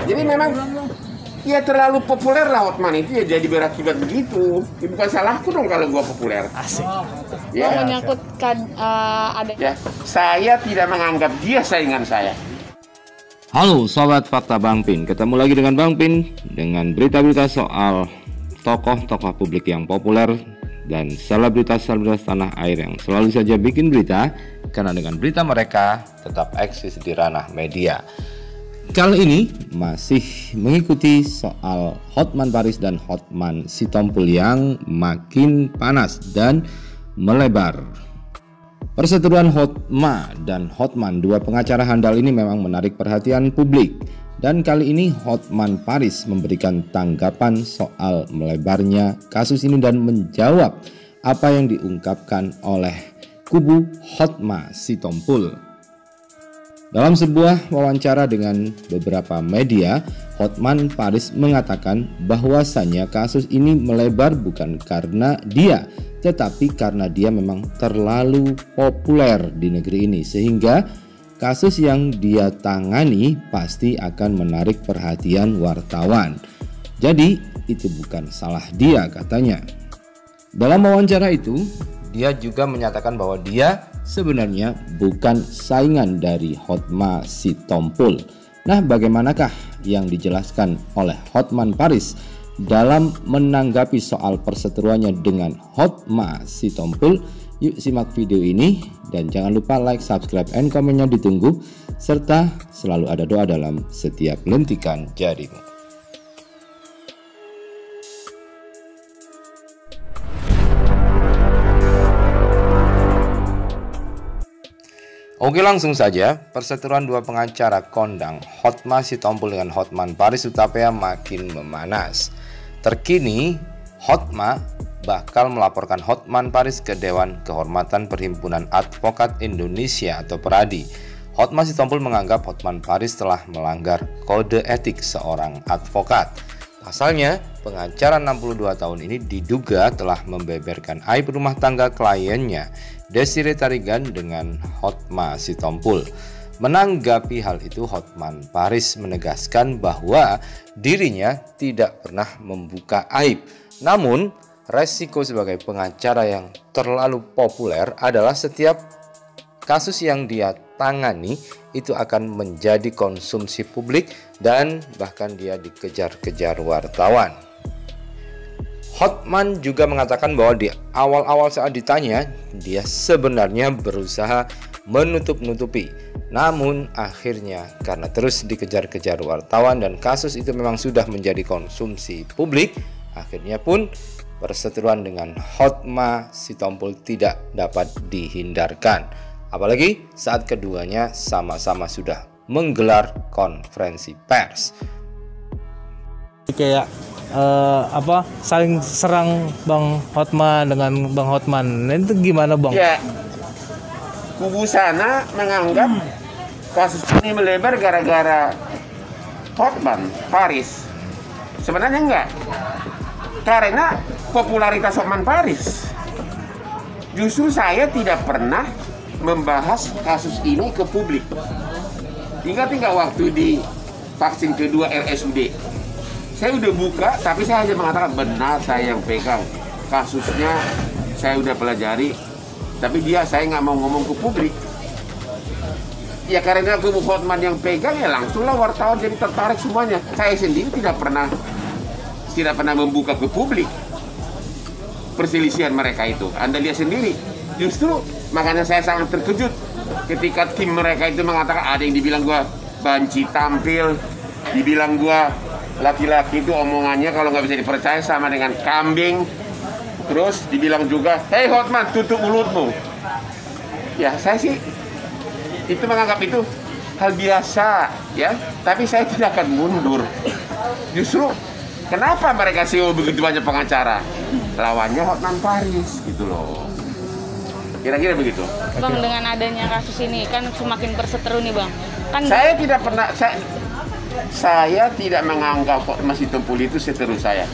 Jadi memang ya terlalu populer lah Hotman itu ya jadi berakibat begitu. Ya, bukan salahku dong kalau gua populer. Asik. Ya. Menyangkutkan ada. Ya, saya tidak menganggap dia saingan saya. Halo sobat Fakta Bang Pin, ketemu lagi dengan Bang Pin dengan berita-berita soal tokoh-tokoh publik yang populer dan selebritas-selebritas tanah air yang selalu saja bikin berita karena dengan berita mereka tetap eksis di ranah media. Kali ini masih mengikuti soal Hotman Paris dan Hotman Sitompul yang makin panas dan melebar. Perseteruan Hotma dan Hotman, dua pengacara handal ini memang menarik perhatian publik. Dan kali ini Hotman Paris memberikan tanggapan soal melebarnya kasus ini dan menjawab apa yang diungkapkan oleh kubu Hotma Sitompul. Dalam sebuah wawancara dengan beberapa media, Hotman Paris mengatakan bahwasannya kasus ini melebar bukan karena dia, tetapi karena dia memang terlalu populer di negeri ini, sehingga kasus yang dia tangani pasti akan menarik perhatian wartawan. Jadi itu bukan salah dia, katanya. Dalam wawancara itu, dia juga menyatakan bahwa dia sebenarnya bukan saingan dari Hotma Sitompul. Nah, bagaimanakah yang dijelaskan oleh Hotman Paris dalam menanggapi soal perseteruannya dengan Hotma Sitompul? Yuk simak video ini dan jangan lupa like, subscribe, and komennya ditunggu, serta selalu ada doa dalam setiap lentikan jarimu. Oke, langsung saja, perseteruan dua pengacara kondang Hotma Sitompul dengan Hotman Paris Hutapea makin memanas. Terkini, Hotma bakal melaporkan Hotman Paris ke Dewan Kehormatan Perhimpunan Advokat Indonesia atau PERADI. Hotma Sitompul menganggap Hotman Paris telah melanggar kode etik seorang advokat. Pasalnya, pengacara 62 tahun ini diduga telah membeberkan aib rumah tangga kliennya Desiree Tarigan dengan Hotma Sitompul. Menanggapi hal itu, Hotman Paris menegaskan bahwa dirinya tidak pernah membuka aib. Namun, resiko sebagai pengacara yang terlalu populer adalah setiap kasus yang dia tangani itu akan menjadi konsumsi publik dan bahkan dia dikejar-kejar wartawan. Hotman juga mengatakan bahwa di awal-awal saat ditanya, dia sebenarnya berusaha menutup-nutupi. Namun akhirnya karena terus dikejar-kejar wartawan dan kasus itu memang sudah menjadi konsumsi publik, akhirnya pun perseteruan dengan Hotma Sitompul tidak dapat dihindarkan. Apalagi saat keduanya sama-sama sudah menggelar konferensi pers. Kayak saling serang Bang Hotman dengan Bang Hotman. Nah, itu gimana Bang? Ya, kubu sana menganggap kasus ini melebar gara-gara Hotman Paris. Sebenarnya enggak, karena popularitas Hotman Paris. Justru saya tidak pernah membahas kasus ini ke publik. Ingat waktu di vaksin kedua RSUD, saya udah buka, tapi saya hanya mengatakan benar saya yang pegang kasusnya, saya udah pelajari, tapi saya nggak mau ngomong ke publik. Ya karena kubu Hotman yang pegang, ya langsunglah wartawan jadi tertarik semuanya. Saya sendiri tidak pernah membuka ke publik perselisihan mereka itu. Anda lihat sendiri. Justru makanya saya sangat terkejut ketika tim mereka itu mengatakan, ada yang dibilang gua banci tampil, dibilang gua laki-laki itu omongannya kalau nggak bisa dipercaya sama dengan kambing. Terus dibilang juga, hey Hotman, tutup mulutmu. Ya saya sih itu menganggap itu hal biasa ya, tapi saya tidak akan mundur. Justru kenapa mereka sewa begitu banyak pengacara? Lawannya Hotman Paris gitu loh. Kira-kira begitu. Bang, dengan adanya kasus ini kan semakin perseteru nih Bang. Kan saya tidak menganggap Hotma Sitompul itu seteru saya.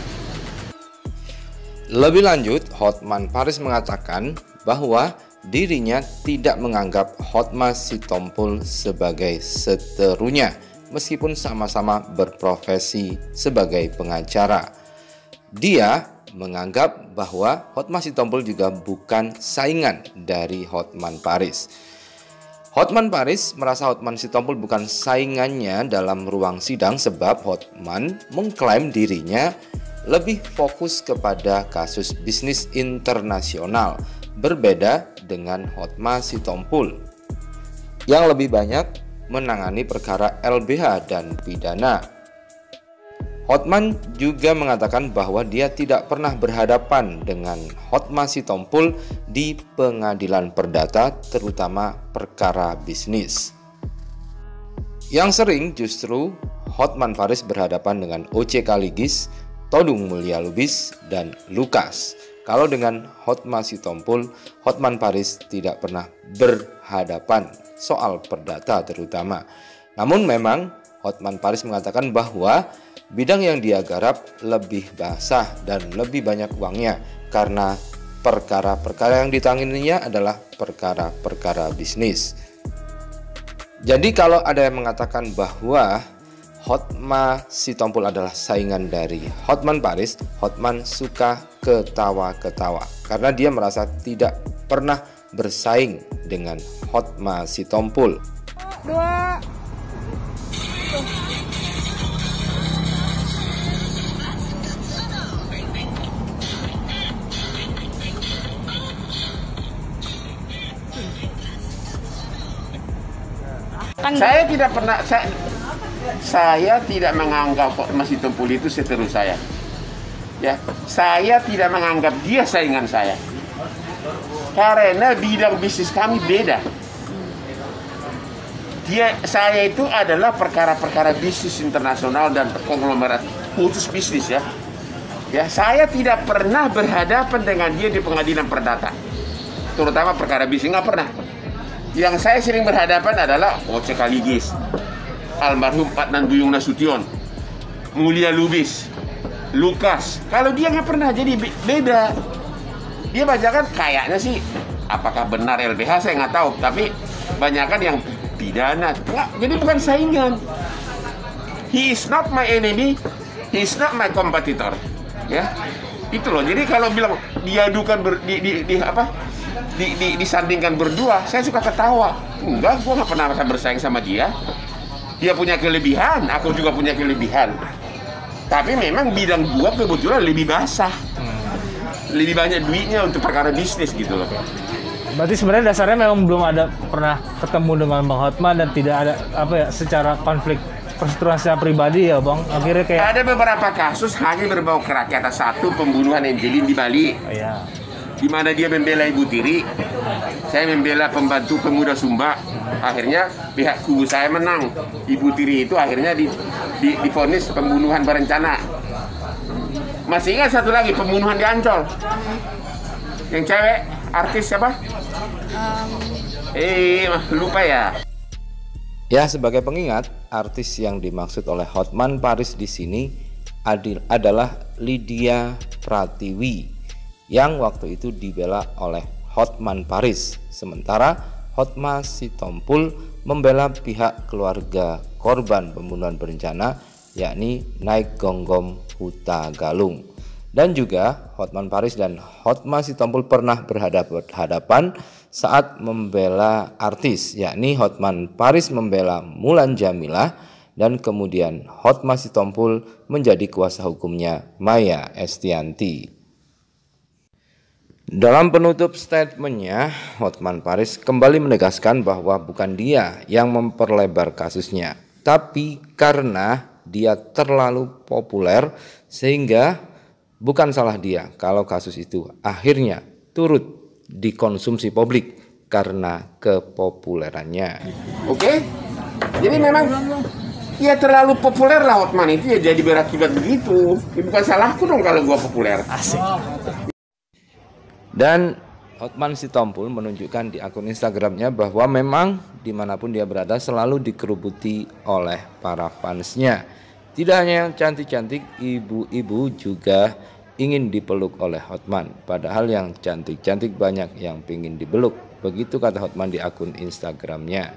Lebih lanjut, Hotman Paris mengatakan bahwa dirinya tidak menganggap Hotma Sitompul sebagai seterunya. meskipun sama-sama berprofesi sebagai pengacara. Dia menganggap bahwa Hotma Sitompul juga bukan saingan dari Hotman Paris. Hotman Paris merasa Hotman Sitompul bukan saingannya dalam ruang sidang sebab Hotman mengklaim dirinya lebih fokus kepada kasus bisnis internasional, berbeda dengan Hotma Sitompul yang lebih banyak menangani perkara LBH dan pidana. Hotman juga mengatakan bahwa dia tidak pernah berhadapan dengan Hotma Sitompul di pengadilan perdata, terutama perkara bisnis. Yang sering justru Hotman Paris berhadapan dengan OCK Ligis, Todung Mulya Lubis, dan Lukas. Kalau dengan Hotma Sitompul, Hotman Paris tidak pernah berhadapan soal perdata terutama. Namun memang Hotman Paris mengatakan bahwa bidang yang dia garap lebih basah dan lebih banyak uangnya karena perkara-perkara yang ditanganinya adalah perkara-perkara bisnis. Jadi kalau ada yang mengatakan bahwa Hotma Sitompul adalah saingan dari Hotman Paris, Hotman suka ketawa-ketawa karena dia merasa tidak pernah bersaing dengan Hotma Sitompul. Saya tidak pernah, saya tidak menganggap Hotma Sitompul itu seteru saya. Ya, saya tidak menganggap dia saingan saya. Karena bidang bisnis kami beda. Saya itu adalah perkara-perkara bisnis internasional dan konglomerat khusus bisnis ya. Ya, saya tidak pernah berhadapan dengan dia di pengadilan perdata. Terutama perkara bisnis nggak pernah. Yang saya sering berhadapan adalah OCK Ligis, almarhum Adnan Duyung Nasution, Mulya Lubis, Lukas. Kalau dia nggak pernah, jadi beda. Dia bacakan kayaknya sih, apakah benar LBH saya nggak tahu, tapi banyakan yang pidana. Nggak, jadi bukan saingan. He is not my enemy, he is not my competitor. Ya, itu loh. Jadi kalau bilang diadukan disandingkan berdua, saya suka ketawa. Enggak, gua nggak pernah bersaing sama dia. Dia punya kelebihan, aku juga punya kelebihan. Tapi memang bidang gua kebetulan lebih basah. Lebih banyak duitnya untuk perkara bisnis gitu loh. Berarti sebenarnya dasarnya memang belum ada pernah ketemu dengan Bang Hotman dan tidak ada secara konflik perseteruan secara pribadi ya Bang. Akhirnya kayak ada beberapa kasus hanya berbau kerakyatan. Satu, pembunuhan Angelin di Bali. Iya. Di mana dia membela Ibu Tiri, saya membela pembantu pemuda Sumba. Akhirnya pihak kubu saya menang. Ibu Tiri itu akhirnya divonis pembunuhan berencana. Masih ingat satu lagi, pembunuhan di Ancol. Yang cewek, artis siapa? Lupa ya. Ya, sebagai pengingat, artis yang dimaksud oleh Hotman Paris di sini adalah Lydia Pratiwi yang waktu itu dibela oleh Hotman Paris. Sementara Hotma Sitompul membela pihak keluarga korban pembunuhan berencana, yakni Naik Gonggom Huta Galung. Dan juga Hotman Paris dan Hotma Sitompul pernah berhadapan saat membela artis, yakni Hotman Paris membela Mulan Jameela dan kemudian Hotma Sitompul menjadi kuasa hukumnya Maya Estianty. Dalam penutup statementnya, Hotman Paris kembali menegaskan bahwa bukan dia yang memperlebar kasusnya, tapi karena dia terlalu populer sehingga bukan salah dia kalau kasus itu akhirnya turut dikonsumsi publik karena kepopulerannya. Oke? Jadi memang ya terlalu populer lah Hotman itu, ya jadi berakibat begitu. Ya, bukan salahku dong kalau gua populer. asik. Dan Hotman Sitompul menunjukkan di akun Instagramnya bahwa memang dimanapun dia berada selalu dikerubuti oleh para fansnya. Tidak hanya yang cantik-cantik, ibu-ibu juga ingin dipeluk oleh Hotman. Padahal yang cantik-cantik banyak yang ingin dipeluk. Begitu kata Hotman di akun Instagramnya.